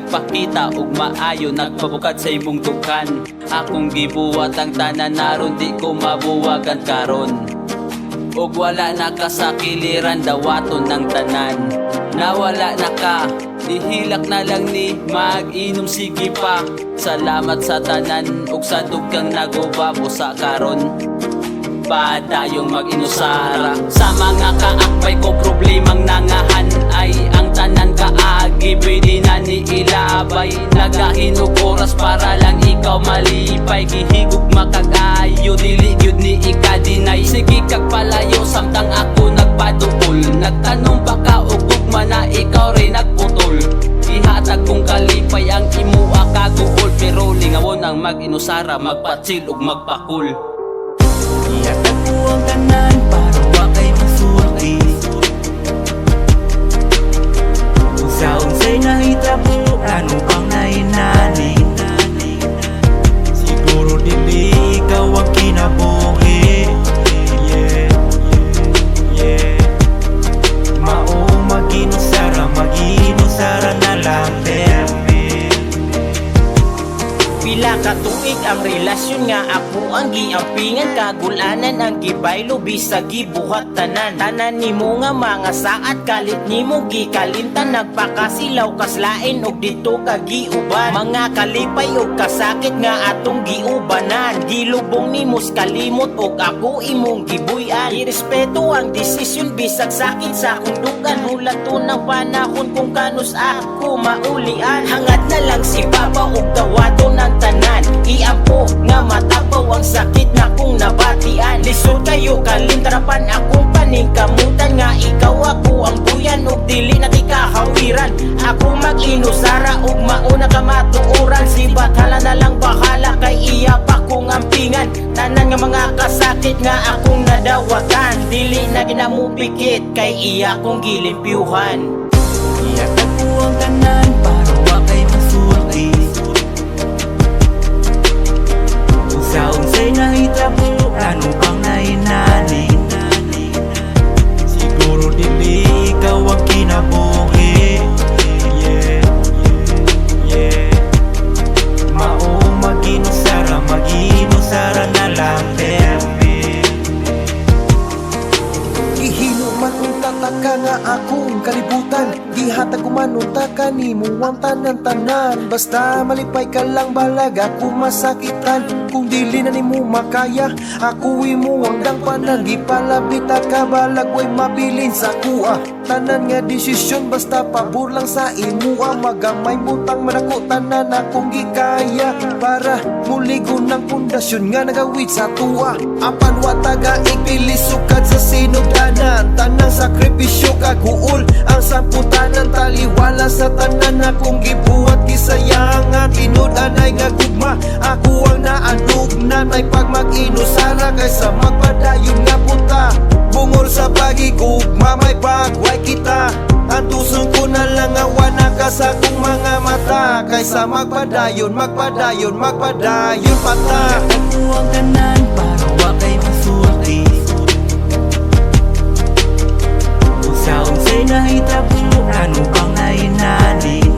nagpakita ug maayo, nagpabukad sa imong dukhan. Akong gibuwat ang tanan naron, di ko mabuwagan karon. Ug wala na ka sa kiliran, dawaton ng tanan. Nawala na ka, ihilak na lang ni mag-inom, sige pa. Salamat sa tanan ug sa dugang nagubabo sa karon. Padayong mag-inusara sa mga kaakbay ko, problemang nangahan ay ang tanan kaagi, pwede na ni ilabay. Nagahin og oras para lang ikaw malipay, gihigog makagayo, dili gyud ni ikadinay. Sige kag palayo samtang ako nagpadukol, nagtanong pa ka og ugma na ikaw rin nagputol. Ihatag kong kalipay ang imuha kaguol, pero lingawon ang mag-inusara, magpatsil ug magpakul. Ihatag ko ang tanan para wa kay masulti. Kung sa unsay nahitabo, ano pang nainani, siguro dili ikaw ang kinabuhi. Yeah, yeah. Mao mag-inusara na lang pila ka tuig ang relasyon nga ako ang giampingan, kagulanan ang gibaylo bisag gibuhat tanan. Tanan nimo nga mga saat kalit nimo gikalimtan, nagpakasilaw kaslain og dito ka giuban. Mga kalipay og kasakit nga atong giubanan, gilubong nimos kalimot og ako imong gibuy-an. Irespeto ang desisyon bisag sakit sa akong dugan, hulaton ng panahon kung kanus ako maulian. Hangad na lang si Papa og dawaton ang tanan, iampo nga matapaw ang sakit na kong nabatian. Lisod kayo kalintrapan akong paningkamutan, nga ikaw ako ang buyan ug dili na ti kahawiran. Ako mag-inusara ug mauna ka matuuran, si Bathala na lang bahala kay iya pa kong ampingan. Tanan nga mga kasakit nga akong nadawatan, dili na ginamupikit kay iya kong gilimpyuhan. Ihatag ko ang tanan para wa kay masulti. Sa unsay nahitabo, ano pang nainani, siguro dili ikaw ang kinabuhi. Yeah, yeah. Mao mag-inusara na lang Ihino man unta ka nga akong kalibutan, gihatag ko man unta ka nimo ang tanan-tanan. Basta malipay ka lang balag ako masakitan, kung dili na nimo makaya ako imo hanggang panan. Di palabit ka balag way mabilin sa kuha, tanan nga desisyon basta pabor lang sa imuha. Magamay butang manako tanan akong gikaya, para muligo ng pundasyon nga nagawid sa tuwa. Apan wataga ipilis sukad sa sinugdanan, tanang sakripisyo kaguol ang samputanan. Taliwala sa tanan akong gibuhat, gisayangan tinud-an ay nga gugma. Ako ang naanugnan ay pag mag-inusara, kaysa magpadayon nga punta. Bungol sa pagigugma may pagway kita, ang tusong ko na lang awan na ka sa kong mga mata, kaysa magpadayon pata. Ihatag ko ang tanan para wa kay masulti. Kung sa unsay nahitabo, ano pang nainani,